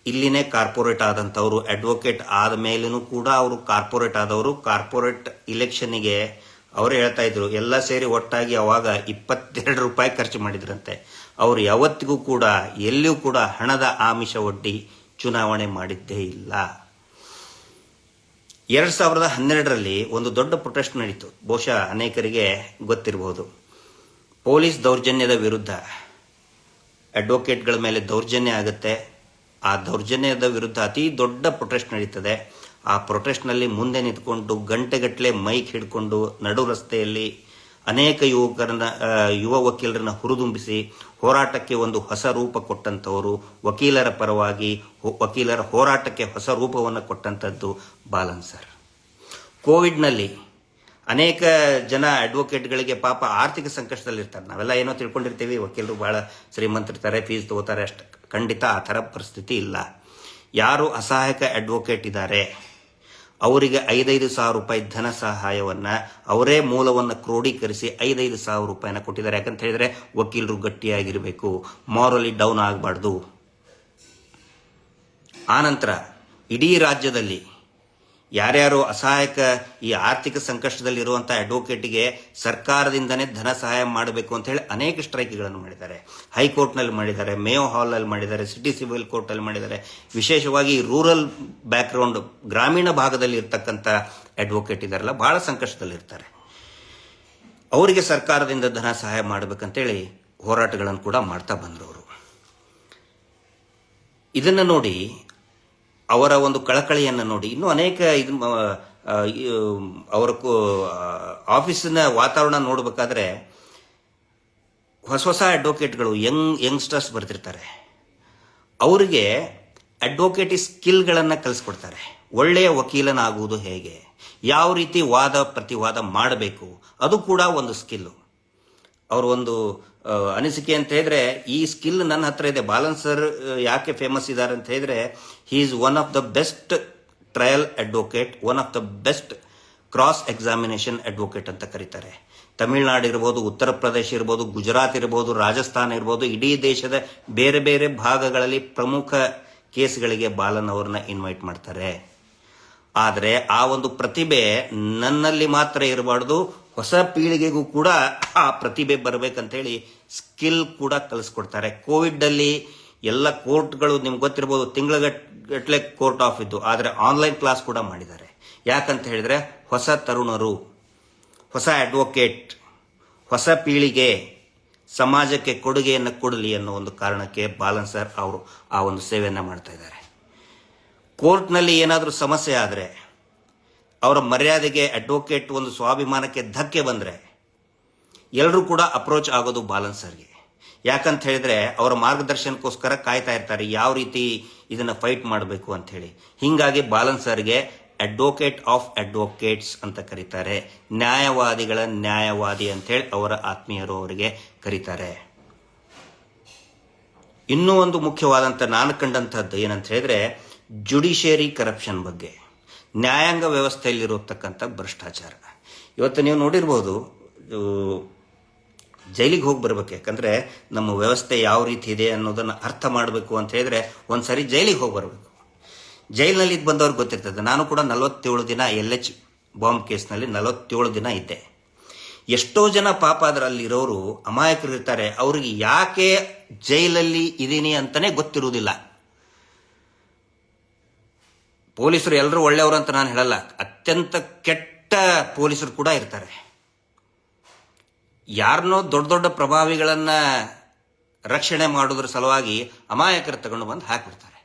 ಇಲ್ಲಿನೇ ಕಾರ್ಪೊರೇಟ್ ಆದಂಥವ್ರು. ಅಡ್ವೊಕೇಟ್ ಆದ ಮೇಲೂ ಕೂಡ ಅವರು ಕಾರ್ಪೊರೇಟ್ ಆದವರು. ಕಾರ್ಪೊರೇಟ್ ಇಲೆಕ್ಷನ್ನಿಗೆ ಅವರು ಹೇಳ್ತಾ ಇದ್ರು, ಎಲ್ಲ ಸೇರಿ ಒಟ್ಟಾಗಿ ಅವಾಗ 22 ರೂಪಾಯಿ ಖರ್ಚು ಮಾಡಿದ್ರಂತೆ. ಅವರು ಯಾವತ್ತಿಗೂ ಕೂಡ ಎಲ್ಲಿಯೂ ಕೂಡ ಹಣದ ಆಮಿಷ ಒಡ್ಡಿ ಚುನಾವಣೆ ಮಾಡಿದ್ದೇ ಇಲ್ಲ. 2012ರಲ್ಲಿ ಒಂದು ದೊಡ್ಡ ಪ್ರೊಟೆಸ್ಟ್ ನಡೀತು. ಬಹುಶಃ ಅನೇಕರಿಗೆ ಗೊತ್ತಿರಬಹುದು. ಪೊಲೀಸ್ ದೌರ್ಜನ್ಯದ ವಿರುದ್ಧ ಅಡ್ವೊಕೇಟ್ಗಳ ಮೇಲೆ ದೌರ್ಜನ್ಯ ಆಗುತ್ತೆ. ಆ ದೌರ್ಜನ್ಯದ ವಿರುದ್ಧ ಅತಿ ದೊಡ್ಡ ಪ್ರೊಟೆಸ್ಟ್ ನಡೀತದೆ. ಆ ಪ್ರೊಟೆಸ್ಟ್ನಲ್ಲಿ ಮುಂದೆ ನಿಂತ್ಕೊಂಡು ಗಂಟೆಗಟ್ಟಲೆ ಮೈಕ್ ಹಿಡ್ಕೊಂಡು ನಡು ರಸ್ತೆಯಲ್ಲಿ ಅನೇಕ ಯುವ ವಕೀಲರನ್ನ ಹುರಿದುಂಬಿಸಿ ಹೋರಾಟಕ್ಕೆ ಒಂದು ಹೊಸ ರೂಪ ಕೊಟ್ಟಂಥವರು, ವಕೀಲರ ಪರವಾಗಿ ವಕೀಲರ ಹೋರಾಟಕ್ಕೆ ಹೊಸ ರೂಪವನ್ನು ಕೊಟ್ಟಂಥದ್ದು ಬಾಲನ್ ಸರ್. ಕೋವಿಡ್ನಲ್ಲಿ ಅನೇಕ ಜನ ಅಡ್ವೊಕೇಟ್ಗಳಿಗೆ ಪಾಪ ಆರ್ಥಿಕ ಸಂಕಷ್ಟದಲ್ಲಿರ್ತಾರೆ. ನಾವೆಲ್ಲ ಏನೋ ತಿಳ್ಕೊಂಡಿರ್ತೀವಿ, ವಕೀಲರು ಭಾಳ ಶ್ರೀಮಂತರಿರ್ತಾರೆ, ಫೀಸ್ ತಗೋತಾರೆ, ಅಷ್ಟು. ಖಂಡಿತ ಆ ಥರ ಪರಿಸ್ಥಿತಿ ಇಲ್ಲ. ಯಾರು ಅಸಹಾಯಕ ಅಡ್ವೊಕೇಟ್ ಇದ್ದಾರೆ ಅವರಿಗೆ 5,000 ರೂಪಾಯಿ ಧನ ಸಹಾಯವನ್ನು ಅವರೇ ಮೂಲವನ್ನು ಕ್ರೋಢೀಕರಿಸಿ 5,000 ರೂಪಾಯಿನ ಕೊಟ್ಟಿದ್ದಾರೆ. ಯಾಕಂತ ಹೇಳಿದ್ರೆ ವಕೀಲರು ಗಟ್ಟಿಯಾಗಿರಬೇಕು, ಮಾರಲಿ ಡೌನ್ ಆಗಬಾರ್ದು. ಆನಂತರ ಇಡೀ ರಾಜ್ಯದಲ್ಲಿ ಯಾರ್ಯಾರು ಅಸಹಾಯಕ ಈ ಆರ್ಥಿಕ ಸಂಕಷ್ಟದಲ್ಲಿರುವಂಥ ಅಡ್ವೊಕೇಟಿಗೆ ಸರ್ಕಾರದಿಂದನೇ ಧನ ಸಹಾಯ ಮಾಡಬೇಕು ಅಂತ ಹೇಳಿ ಅನೇಕ ಸ್ಟ್ರೈಕ್ಗಳನ್ನು ಮಾಡಿದ್ದಾರೆ. ಹೈಕೋರ್ಟ್ನಲ್ಲಿ ಮಾಡಿದ್ದಾರೆ, ಮೇಯೋ ಹಾಲ್ನಲ್ಲಿ ಮಾಡಿದ್ದಾರೆ, ಸಿಟಿ ಸಿವಿಲ್ ಕೋರ್ಟಲ್ಲಿ ಮಾಡಿದ್ದಾರೆ. ವಿಶೇಷವಾಗಿ ರೂರಲ್ ಬ್ಯಾಕ್ಗ್ರೌಂಡ್ ಗ್ರಾಮೀಣ ಭಾಗದಲ್ಲಿ ಇರ್ತಕ್ಕಂಥ ಅಡ್ವೊಕೇಟ್ ಇದ್ದಾರಲ್ಲ, ಬಹಳ ಸಂಕಷ್ಟದಲ್ಲಿರ್ತಾರೆ. ಅವರಿಗೆ ಸರ್ಕಾರದಿಂದ ಧನ ಸಹಾಯ ಮಾಡಬೇಕಂತೇಳಿ ಹೋರಾಟಗಳನ್ನು ಕೂಡ ಮಾಡ್ತಾ ಬಂದರು ಅವರು. ಇದನ್ನು ನೋಡಿ, ಅವರ ಒಂದು ಕಳಕಳಿಯನ್ನು ನೋಡಿ, ಇನ್ನೂ ಅನೇಕ ಅವರ ಆಫೀಸಿನ ವಾತಾವರಣ ನೋಡಬೇಕಾದ್ರೆ ಹೊಸ ಅಡ್ವೊಕೇಟ್ಗಳು ಯಂಗ್ಸ್ಟರ್ಸ್ ಬರ್ತಿರ್ತಾರೆ. ಅವರಿಗೆ ಅಡ್ವೊಕೇಟಿ ಸ್ಕಿಲ್ಗಳನ್ನು ಕಲಿಸ್ಕೊಡ್ತಾರೆ. ಒಳ್ಳೆಯ ವಕೀಲನಾಗುವುದು ಹೇಗೆ, ಯಾವ ರೀತಿ ವಾದ ಪ್ರತಿವಾದ ಮಾಡಬೇಕು, ಅದು ಕೂಡ ಒಂದು ಸ್ಕಿಲ್ಲು. ಅವ್ರ ಒಂದು ಅನಿಸಿಕೆ ಅಂತ ಹೇಳಿದ್ರೆ, ಈ ಸ್ಕಿಲ್ ನನ್ನ ಹತ್ರ ಇದೆ. ಬಾಲನ್ ಸರ್ ಯಾಕೆ ಫೇಮಸ್ ಇದ್ದಾರೆ ಅಂತ ಹೇಳಿದ್ರೆ, he is one of the best trial advocate, one of the best cross examination advocate ಅಂತ ಕರೀತಾರೆ. ತಮಿಳುನಾಡು ಇರ್ಬೋದು, ಉತ್ತರ ಪ್ರದೇಶ ಇರ್ಬೋದು, ಗುಜರಾತ್ ಇರ್ಬೋದು, ರಾಜಸ್ಥಾನ ಇರ್ಬೋದು, ಇಡೀ ದೇಶದ ಬೇರೆ ಬೇರೆ ಭಾಗಗಳಲ್ಲಿ ಪ್ರಮುಖ ಕೇಸ್ಗಳಿಗೆ ಬಾಲನ್ ಅವ್ರನ್ನ ಇನ್ವೈಟ್ ಮಾಡ್ತಾರೆ. ಆದರೆ ಆ ಒಂದು ಪ್ರತಿಭೆ ನನ್ನಲ್ಲಿ ಮಾತ್ರ ಇರಬಾರ್ದು, ಹೊಸ ಪೀಳಿಗೆಗೂ ಕೂಡ ಆ ಪ್ರತಿಭೆ ಬರಬೇಕಂತೇಳಿ ಸ್ಕಿಲ್ ಕೂಡ ಕಲಿಸ್ಕೊಡ್ತಾರೆ. ಕೋವಿಡ್ ಅಲ್ಲಿ ಎಲ್ಲ ಕೋರ್ಟ್ಗಳು ನಿಮ್ಗೆ ಗೊತ್ತಿರ್ಬೋದು, ತಿಂಗಳಗಟ್ಟಲೆ ಕೋರ್ಟ್ ಆಫ್ ಇದ್ದು, ಆದರೆ ಆನ್ಲೈನ್ ಕ್ಲಾಸ್ ಕೂಡ ಮಾಡಿದ್ದಾರೆ. ಯಾಕಂತ ಹೇಳಿದ್ರೆ ಹೊಸ ತರುಣರು, ಹೊಸ ಅಡ್ವೊಕೇಟ್, ಹೊಸ ಪೀಳಿಗೆ ಸಮಾಜಕ್ಕೆ ಕೊಡುಗೆಯನ್ನು ಕೊಡಲಿ ಅನ್ನೋ ಒಂದು ಕಾರಣಕ್ಕೆ ಬಾಲನ್ ಸರ್ ಅವರು ಆ ಒಂದು ಸೇವೆಯನ್ನು ಮಾಡ್ತಾ ಇದ್ದಾರೆ. ಕೋರ್ಟ್ನಲ್ಲಿ ಏನಾದರೂ ಸಮಸ್ಯೆ ಆದರೆ, ಅವರ ಮರ್ಯಾದೆಗೆ, ಅಡ್ವೊಕೇಟ್ ಒಂದು ಸ್ವಾಭಿಮಾನಕ್ಕೆ ಧಕ್ಕೆ ಬಂದರೆ ಎಲ್ಲರೂ ಕೂಡ ಅಪ್ರೋಚ್ ಆಗೋದು ಬಾಲನ್ ಸರ್ಗೆ. ಯಾಕಂತ ಹೇಳಿದ್ರೆ ಅವರ ಮಾರ್ಗದರ್ಶನಕ್ಕೋಸ್ಕರ ಕಾಯ್ತಾ ಇರ್ತಾರೆ, ಯಾವ ರೀತಿ ಇದನ್ನು ಫೈಟ್ ಮಾಡಬೇಕು ಅಂತ ಹೇಳಿ. ಹೀಗಾಗಿ ಬಾಲನ್ ಸರ್ಗೆ ಅಡ್ವೊಕೇಟ್ ಆಫ್ ಅಡ್ವೊಕೇಟ್ಸ್ ಅಂತ ಕರೀತಾರೆ. ನ್ಯಾಯವಾದಿಗಳ ನ್ಯಾಯವಾದಿ ಅಂತೇಳಿ ಅವರ ಆತ್ಮೀಯರು ಅವರಿಗೆ ಕರೀತಾರೆ. ಇನ್ನೂ ಒಂದು ಮುಖ್ಯವಾದಂಥ ನಾನು ಕಂಡಂಥದ್ದು ಏನಂತ ಹೇಳಿದ್ರೆ, ಜುಡಿಷಿಯರಿ ಕರಪ್ಷನ್ ಬಗ್ಗೆ, ನ್ಯಾಯಾಂಗ ವ್ಯವಸ್ಥೆಯಲ್ಲಿರತಕ್ಕಂಥ ಭ್ರಷ್ಟಾಚಾರ. ಇವತ್ತು ನೀವು ನೋಡಿರ್ಬೋದು, ಜೈಲಿಗೆ ಹೋಗಿ ಬರ್ಬೇಕು. ಯಾಕಂದರೆ ನಮ್ಮ ವ್ಯವಸ್ಥೆ ಯಾವ ರೀತಿ ಇದೆ ಅನ್ನೋದನ್ನು ಅರ್ಥ ಮಾಡಬೇಕು ಅಂತ ಹೇಳಿದ್ರೆ ಒಂದು ಸರಿ ಜೈಲಿಗೆ ಹೋಗಿ ಬರಬೇಕು. ಜೈಲಿನಲ್ಲಿ ಇದು ಬಂದವ್ರಿಗೆ ಗೊತ್ತಿರ್ತದೆ. ನಾನು ಕೂಡ 47 ದಿನ LH ಬಾಂಬ್ ಕೇಸ್ನಲ್ಲಿ 47 ದಿನ ಇದ್ದೆ. ಎಷ್ಟೋ ಜನ ಪಾಪ ಅದರಲ್ಲಿರೋರು ಅಮಾಯಕರು ಇರ್ತಾರೆ, ಅವ್ರಿಗೆ ಯಾಕೆ ಜೈಲಲ್ಲಿ ಇದ್ದೀನಿ ಅಂತಲೇ ಗೊತ್ತಿರುವುದಿಲ್ಲ. ಪೊಲೀಸರು ಎಲ್ಲರೂ ಒಳ್ಳೆಯವರು ಅಂತ ನಾನು ಹೇಳಲ್ಲ, ಅತ್ಯಂತ ಕೆಟ್ಟ ಪೊಲೀಸರು ಕೂಡ ಇರ್ತಾರೆ. ಯಾರನ್ನೋ ದೊಡ್ಡ ದೊಡ್ಡ ಪ್ರಭಾವಿಗಳನ್ನ ರಕ್ಷಣೆ ಮಾಡೋದ್ರ ಸಲುವಾಗಿ ಅಮಾಯಕರು ತಗೊಂಡು ಬಂದು ಹಾಕಿಬಿಡ್ತಾರೆ.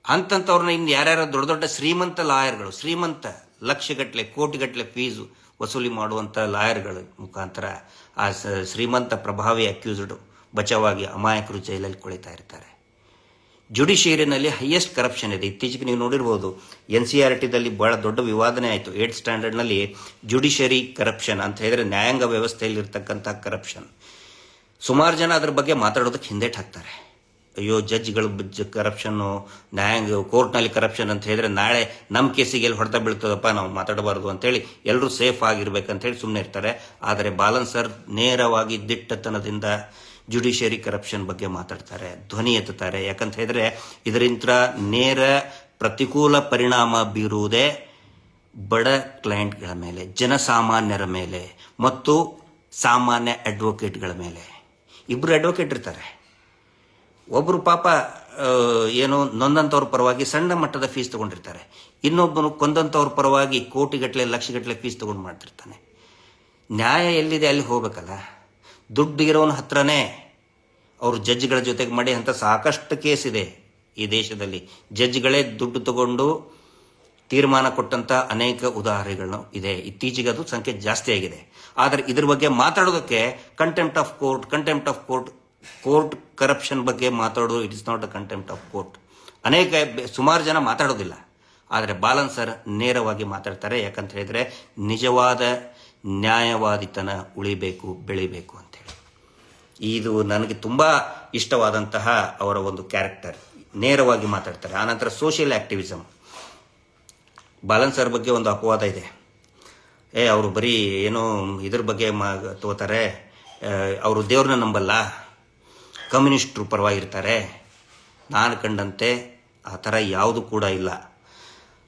ಅಂತಂಥವ್ರನ್ನ ಇನ್ನು ಯಾರ್ಯಾರೋ ದೊಡ್ಡ ದೊಡ್ಡ ಶ್ರೀಮಂತ ಲಾಯರ್ಗಳು, ಶ್ರೀಮಂತ ಲಕ್ಷಗಟ್ಟಲೆ ಕೋಟಿಗಟ್ಟಲೆ ಫೀಸು ವಸೂಲಿ ಮಾಡುವಂಥ ಲಾಯರ್ಗಳ ಮುಖಾಂತರ ಆ ಶ್ರೀಮಂತ ಪ್ರಭಾವಿ ಅಕ್ಯೂಸ್ಡ್ ಬಚಾವಾಗಿ ಅಮಾಯಕರು ಜೈಲಲ್ಲಿ ಕೊಳಿತಾ ಇರ್ತಾರೆ. ಜುಡಿಷಿಯರಿನಲ್ಲಿ ಹೈಯೆಸ್ಟ್ ಕರಪ್ಷನ್ ಇದೆ. ಇತ್ತೀಚೆಗೆ ನೀವು ನೋಡಿರ್ಬೋದು, NCERTದಲ್ಲಿ ಬಹಳ ದೊಡ್ಡ ವಿವಾದನೆ ಆಯಿತು. 8th ಸ್ಟ್ಯಾಂಡರ್ಡ್ನಲ್ಲಿ ಜುಡಿಷಿಯರಿ ಕರಪ್ಷನ್ ಅಂತ ಹೇಳಿದ್ರೆ ನ್ಯಾಯಾಂಗ ವ್ಯವಸ್ಥೆಯಲ್ಲಿರ್ತಕ್ಕಂಥ ಕರಪ್ಷನ್. ಸುಮಾರು ಜನ ಅದ್ರ ಬಗ್ಗೆ ಮಾತಾಡೋದಕ್ಕೆ ಹಿಂದೇಟ್ ಹಾಕ್ತಾರೆ. ಅಯ್ಯೋ, ಜಡ್ಜ್ಗಳು ಕರಪ್ಷನ್ನು, ನ್ಯಾಯಾಂಗ ಕೋರ್ಟ್ನಲ್ಲಿ ಕರಪ್ಷನ್ ಅಂತ ಹೇಳಿದ್ರೆ ನಾಳೆ ನಮ್ಮ ಕೇಸಿಗೆ ಎಲ್ಲಿ ಹೊಡೆತ ಬೀಳ್ತದಪ್ಪ, ನಾವು ಮಾತಾಡಬಾರ್ದು ಅಂತೇಳಿ ಎಲ್ಲರೂ ಸೇಫ್ ಆಗಿರ್ಬೇಕಂತೇಳಿ ಸುಮ್ಮನೆ ಇರ್ತಾರೆ. ಆದರೆ ಬಾಲನ್ ಸರ್ ನೇರವಾಗಿ ದಿಟ್ಟತನದಿಂದ ಜುಡಿಷಿಯರಿ ಕರಪ್ಷನ್ ಬಗ್ಗೆ ಮಾತಾಡ್ತಾರೆ, ಧ್ವನಿ ಎತ್ತುತ್ತಾರೆ. ಯಾಕಂತ ಹೇಳಿದ್ರೆ ಇದರಿಂದ ನೇರ ಪ್ರತಿಕೂಲ ಪರಿಣಾಮ ಬೀರುವುದೇ ಬಡ ಕ್ಲೈಂಟ್ಗಳ ಮೇಲೆ, ಜನಸಾಮಾನ್ಯರ ಮೇಲೆ ಮತ್ತು ಸಾಮಾನ್ಯ ಅಡ್ವೊಕೇಟ್ಗಳ ಮೇಲೆ. ಇಬ್ಬರು ಅಡ್ವೊಕೇಟ್ ಇರ್ತಾರೆ. ಒಬ್ಬರು ಪಾಪ ಏನು ನೊಂದಂಥವ್ರ ಪರವಾಗಿ ಸಣ್ಣ ಮಟ್ಟದ ಫೀಸ್ ತಗೊಂಡಿರ್ತಾರೆ, ಇನ್ನೊಬ್ಬನು ಕೊಂದಂಥವ್ರ ಪರವಾಗಿ ಕೋಟಿಗಟ್ಟಲೆ ಲಕ್ಷಗಟ್ಟಲೆ ಫೀಸ್ ತಗೊಂಡು ಮಾಡ್ತಿರ್ತಾನೆ. ನ್ಯಾಯ ಎಲ್ಲಿದೆ ಅಲ್ಲಿ ಹೋಗ್ಬೇಕಲ್ಲ. ದುಡ್ಡು ಇರೋನ ಹತ್ರನೇ ಅವರು ಜಡ್ಜ್ಗಳ ಜೊತೆಗೆ ಮಾಡಿ ಅಂತ ಸಾಕಷ್ಟು ಕೇಸ್ ಇದೆ ಈ ದೇಶದಲ್ಲಿ. ಜಡ್ಜ್ಗಳೇ ದುಡ್ಡು ತಗೊಂಡು ತೀರ್ಮಾನ ಕೊಟ್ಟಂತ ಅನೇಕ ಉದಾಹರಣೆಗಳು ಇದೆ. ಇತ್ತೀಚೆಗೆ ಅದು ಸಂಖ್ಯೆ ಜಾಸ್ತಿ ಆಗಿದೆ. ಆದರೆ ಇದ್ರ ಬಗ್ಗೆ ಮಾತಾಡೋದಕ್ಕೆ contempt of court, court corruption ಬಗ್ಗೆ ಮಾತಾಡೋದು, it is not a contempt of court. ಸುಮಾರು ಜನ ಮಾತಾಡೋದಿಲ್ಲ. ಆದರೆ ಬಾಲನ್ ಸರ್ ನೇರವಾಗಿ ಮಾತಾಡ್ತಾರೆ. ಯಾಕಂತ ಹೇಳಿದ್ರೆ ನಿಜವಾದ ನ್ಯಾಯವಾದಿತನ ಉಳಿಬೇಕು, ಬೆಳಿಬೇಕು ಅಂತೇಳಿ. ಇದು ನನಗೆ ತುಂಬ ಇಷ್ಟವಾದಂತಹ ಅವರ ಒಂದು ಕ್ಯಾರೆಕ್ಟರ್. ನೇರವಾಗಿ ಮಾತಾಡ್ತಾರೆ. ಆನಂತರ ಸೋಷಿಯಲ್ ಆಕ್ಟಿವಿಸಮ್. ಬಾಲನ್ ಸರ್ ಬಗ್ಗೆ ಒಂದು ಅಪವಾದ ಇದೆ. ಅವರು ಬರೀ ಏನೋ ಇದ್ರ ಬಗ್ಗೆ ತಗೋತಾರೆ, ಅವರು ದೇವ್ರನ್ನ ನಂಬಲ್ಲ, ಕಮ್ಯುನಿಸ್ಟ್ರು ಪರವಾಗಿರ್ತಾರೆ. ನಾನು ಕಂಡಂತೆ ಆ ಥರ ಯಾವುದು ಕೂಡ ಇಲ್ಲ.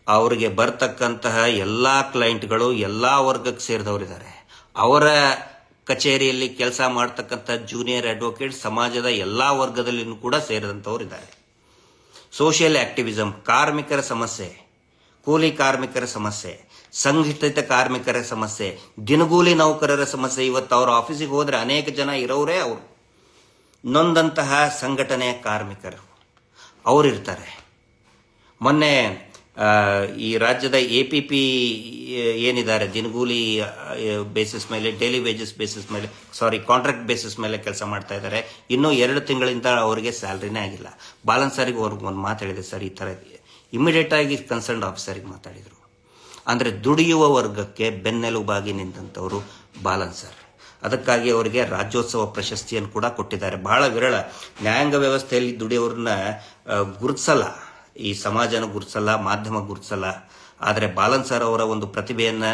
ಅವರಿಗೆ ಬರ್ತಕ್ಕಂತಹ ಎಲ್ಲ ಕ್ಲೈಂಟ್ಗಳು ಎಲ್ಲ ವರ್ಗಕ್ಕೆ ಸೇರಿದವರಿದ್ದಾರೆ. ಅವರ ಕಚೇರಿಯಲ್ಲಿ ಕೆಲಸ ಮಾಡ್ತಕ್ಕಂಥ ಜೂನಿಯರ್ ಅಡ್ವೊಕೇಟ್ ಸಮಾಜದ ಎಲ್ಲ ವರ್ಗದಲ್ಲಿಯೂ ಕೂಡ ಸೇರಿದಂಥವರಿದ್ದಾರೆ. ಸೋಷಿಯಲ್ ಆಕ್ಟಿವಿಸಮ್, ಕಾರ್ಮಿಕರ ಸಮಸ್ಯೆ, ಕೂಲಿ ಕಾರ್ಮಿಕರ ಸಮಸ್ಯೆ, ಸಂಘಟಿತ ಕಾರ್ಮಿಕರ ಸಮಸ್ಯೆ, ದಿನಗೂಲಿ ನೌಕರರ ಸಮಸ್ಯೆ. ಇವತ್ತು ಅವರ ಆಫೀಸಿಗೆ ಹೋದರೆ ಅನೇಕ ಜನ ಇರೋರೇ ಅವರು ನೊಂದಂತಹ ಸಂಘಟನೆಯ ಕಾರ್ಮಿಕರು ಅವರಿರ್ತಾರೆ. ಮೊನ್ನೆ ಈ ರಾಜ್ಯದ APP ಏನಿದ್ದಾರೆ, ದಿನಗೂಲಿ ಬೇಸಿಸ್ ಮೇಲೆ, ಡೈಲಿ ವೇಜಸ್ ಬೇಸಿಸ್ ಮೇಲೆ, ಕಾಂಟ್ರಾಕ್ಟ್ ಬೇಸಿಸ್ ಮೇಲೆ ಕೆಲಸ ಮಾಡ್ತಾ ಇದ್ದಾರೆ. ಇನ್ನೂ 2 ತಿಂಗಳಿಂದ ಅವರಿಗೆ ಸ್ಯಾಲ್ರಿನೇ ಆಗಿಲ್ಲ. ಬಾಲನ್ ಸರಿಗೆ ಅವ್ರಿಗೆ ಒಂದು ಮಾತು ಹೇಳಿದೆ, ಸರ್ ಈ ಥರ ಇಮಿಡಿಯೇಟ್ ಆಗಿ ಕನ್ಸರ್ನ್ಡ್ ಆಫೀಸರಿಗೆ ಮಾತಾಡಿದರು. ಅಂದರೆ ದುಡಿಯುವ ವರ್ಗಕ್ಕೆ ಬೆನ್ನೆಲುಬಾಗಿ ನಿಂತಂಥವರು ಬಾಲನ್ ಸರ್. ಅದಕ್ಕಾಗಿ ಅವರಿಗೆ ರಾಜ್ಯೋತ್ಸವ ಪ್ರಶಸ್ತಿಯನ್ನು ಕೂಡ ಕೊಟ್ಟಿದ್ದಾರೆ. ಬಹಳ ವಿರಳ. ನ್ಯಾಯಾಂಗ ವ್ಯವಸ್ಥೆಯಲ್ಲಿ ದುಡಿಯೋರನ್ನ ಗುರುತಿಸಲ್ಲ, ಈ ಸಮಾಜನ ಗುರುತಿಸಲ್ಲ, ಮಾಧ್ಯಮ ಗುರುತಿಸಲ್ಲ. ಆದರೆ ಬಾಲನ್ ಸರ್ ಅವರ ಒಂದು ಪ್ರತಿಭೆಯನ್ನು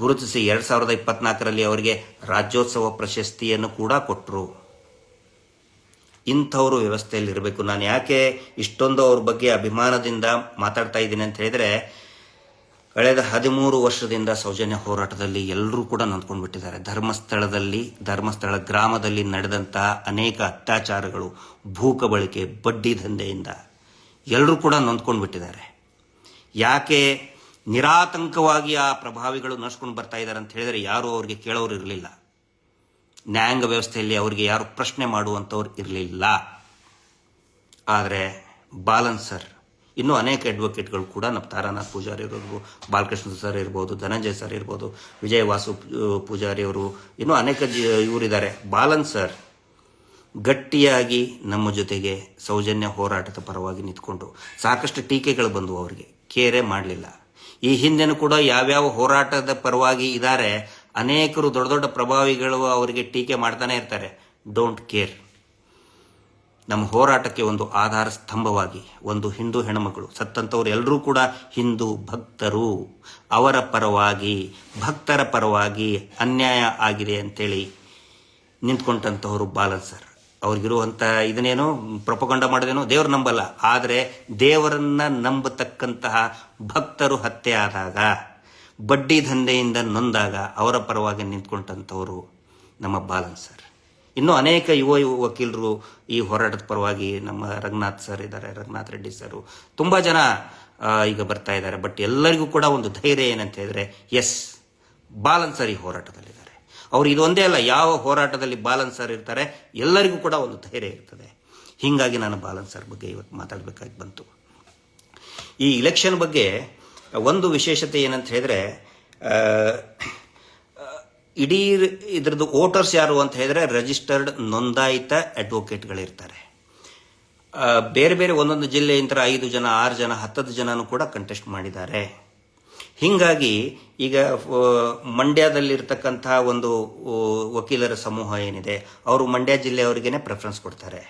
ಗುರುತಿಸಿ 2024ರಲ್ಲಿ ಅವರಿಗೆ ರಾಜ್ಯೋತ್ಸವ ಪ್ರಶಸ್ತಿಯನ್ನು ಕೂಡ ಕೊಟ್ಟರು. ಇಂಥವರು ವ್ಯವಸ್ಥೆಯಲ್ಲಿ ಇರಬೇಕು. ನಾನು ಯಾಕೆ ಇಷ್ಟೊಂದು ಅವ್ರ ಬಗ್ಗೆ ಅಭಿಮಾನದಿಂದ ಮಾತಾಡ್ತಾ ಇದ್ದೀನಿ ಅಂತ ಹೇಳಿದ್ರೆ, ಕಳೆದ 13 ವರ್ಷದಿಂದ ಸೌಜನ್ಯ ಹೋರಾಟದಲ್ಲಿ ಎಲ್ಲರೂ ಕೂಡ ನೊಂದ್ಕೊಂಡ್ಬಿಟ್ಟಿದ್ದಾರೆ. ಧರ್ಮಸ್ಥಳ ಗ್ರಾಮದಲ್ಲಿ ನಡೆದಂತಹ ಅನೇಕ ಅತ್ಯಾಚಾರಗಳು, ಭೂಕಬಳಿಕೆ, ಬಡ್ಡಿ ದಂಧೆಯಿಂದ ಎಲ್ಲರೂ ಕೂಡ ನೊಂದ್ಕೊಂಡ್ಬಿಟ್ಟಿದ್ದಾರೆ. ಯಾಕೆ ನಿರಾತಂಕವಾಗಿ ಆ ಪ್ರಭಾವಿಗಳು ನಡ್ಸ್ಕೊಂಡು ಬರ್ತಾ ಇದ್ದಾರೆ ಅಂತ ಹೇಳಿದರೆ ಯಾರೂ ಅವ್ರಿಗೆ ಕೇಳೋರು ಇರಲಿಲ್ಲ. ನ್ಯಾಯಾಂಗ ವ್ಯವಸ್ಥೆಯಲ್ಲಿ ಅವರಿಗೆ ಯಾರು ಪ್ರಶ್ನೆ ಮಾಡುವಂಥವ್ರು ಇರಲಿಲ್ಲ. ಆದರೆ ಬಾಲನ್ ಸರ್, ಇನ್ನೂ ಅನೇಕ ಅಡ್ವೊಕೇಟ್ಗಳು ಕೂಡ, ನಮ್ಮ ತಾರಾನಾಥ್ ಪೂಜಾರಿ ಇರ್ಬೋದು, ಬಾಲಕೃಷ್ಣ ಸರ್ ಇರ್ಬೋದು, ಧನಂಜಯ ಸರ್ ಇರ್ಬೋದು, ವಿಜಯ ವಾಸು ಪೂಜಾರಿ ಅವರು, ಇನ್ನೂ ಅನೇಕ ಇವರಿದ್ದಾರೆ. ಬಾಲನ್ ಸರ್ ಗಟ್ಟಿಯಾಗಿ ನಮ್ಮ ಜೊತೆಗೆ ಸೌಜನ್ಯ ಹೋರಾಟದ ಪರವಾಗಿ ನಿಂತ್ಕೊಂಡು, ಸಾಕಷ್ಟು ಟೀಕೆಗಳು ಬಂದವು, ಅವರಿಗೆ ಕೇರೆ ಮಾಡಲಿಲ್ಲ. ಈ ಹಿಂದೆನೂ ಕೂಡ ಯಾವ್ಯಾವ ಹೋರಾಟದ ಪರವಾಗಿ ಇದ್ದಾರೆ, ಅನೇಕರು ದೊಡ್ಡ ದೊಡ್ಡ ಪ್ರಭಾವಿಗಳು ಅವರಿಗೆ ಟೀಕೆ ಮಾಡ್ತಾನೆ ಇರ್ತಾರೆ. Don't care. ನಮ್ಮ ಹೋರಾಟಕ್ಕೆ ಒಂದು ಆಧಾರ ಸ್ತಂಭವಾಗಿ ಒಂದು ಹಿಂದೂ ಹೆಣ್ಮಗಳು, ಸತ್ತಂಥವ್ರು ಎಲ್ಲರೂ ಕೂಡ ಹಿಂದೂ ಭಕ್ತರು, ಅವರ ಪರವಾಗಿ, ಭಕ್ತರ ಪರವಾಗಿ ಅನ್ಯಾಯ ಆಗಿದೆ ಅಂತೇಳಿ ನಿಂತ್ಕೊಂಡಂಥವ್ರು ಬಾಲನ್ ಸರ್. ಅವ್ರಿಗಿರುವಂಥ ಇದನ್ನೇನೋ ಪ್ರೊಪಗಂಡ ಮಾಡೋದೇನೋ, ದೇವ್ರು ನಂಬಲ್ಲ, ಆದರೆ ದೇವರನ್ನ ನಂಬತಕ್ಕಂತಹ ಭಕ್ತರು ಹತ್ಯೆ ಆದಾಗ, ಬಡ್ಡಿ ದಂಧೆಯಿಂದ ನೊಂದಾಗ ಅವರ ಪರವಾಗಿ ನಿಂತ್ಕೊಂಡಂಥವರು ನಮ್ಮ ಬಾಲನ್ ಸರ್. ಇನ್ನೂ ಅನೇಕ ಯುವ ವಕೀಲರು ಈ ಹೋರಾಟದ ಪರವಾಗಿ, ನಮ್ಮ ರಂಗನಾಥ್ ಸರ್ ಇದ್ದಾರೆ, ರಂಗನಾಥ್ ರೆಡ್ಡಿ ಸರ್, ತುಂಬ ಜನ ಈಗ ಬರ್ತಾ ಇದ್ದಾರೆ. ಬಟ್ ಎಲ್ಲರಿಗೂ ಕೂಡ ಒಂದು ಧೈರ್ಯ ಏನಂತ ಹೇಳಿದ್ರೆ, ಎಸ್, ಬಾಲನ್ ಸರ್ ಈ ಹೋರಾಟದಲ್ಲಿದ್ದಾರೆ. ಅವ್ರು ಇದೊಂದೇ ಅಲ್ಲ, ಯಾವ ಹೋರಾಟದಲ್ಲಿ ಬಾಲನ್ ಸರ್ ಇರ್ತಾರೆ ಎಲ್ಲರಿಗೂ ಕೂಡ ಒಂದು ಧೈರ್ಯ ಇರ್ತದೆ. ಹೀಗಾಗಿ ನಾನು ಬಾಲನ್ ಸರ್ ಬಗ್ಗೆ ಇವತ್ತು ಮಾತಾಡಬೇಕಾಗಿ ಬಂತು. ಈ ಇಲೆಕ್ಷನ್ ಬಗ್ಗೆ ಒಂದು ವಿಶೇಷತೆ ಏನಂತ ಹೇಳಿದ್ರೆ, ಇಡೀ ಇದ್ರದ್ದು ವೋಟರ್ಸ್ ಯಾರು ಅಂತ ಹೇಳಿದ್ರೆ ರಿಜಿಸ್ಟರ್ಡ್ ನೋಂದಾಯಿತ ಅಡ್ವೊಕೇಟ್ಗಳಿರ್ತಾರೆ. ಬೇರೆ ಬೇರೆ ಒಂದೊಂದು ಜಿಲ್ಲೆಯಿಂದ 5 ಜನ, 6 ಜನ, 10 ಜನನೂ ಕೂಡ ಕಂಟೆಸ್ಟ್ ಮಾಡಿದ್ದಾರೆ. ಹೀಗಾಗಿ ಈಗ ಮಂಡ್ಯದಲ್ಲಿರ್ತಕ್ಕಂತಹ ಒಂದು ವಕೀಲರ ಸಮೂಹ ಏನಿದೆ, ಅವರು ಮಂಡ್ಯ ಜಿಲ್ಲೆಯವರಿಗೇನೆ ಪ್ರೆಫರೆನ್ಸ್ ಕೊಡ್ತಾರೆ.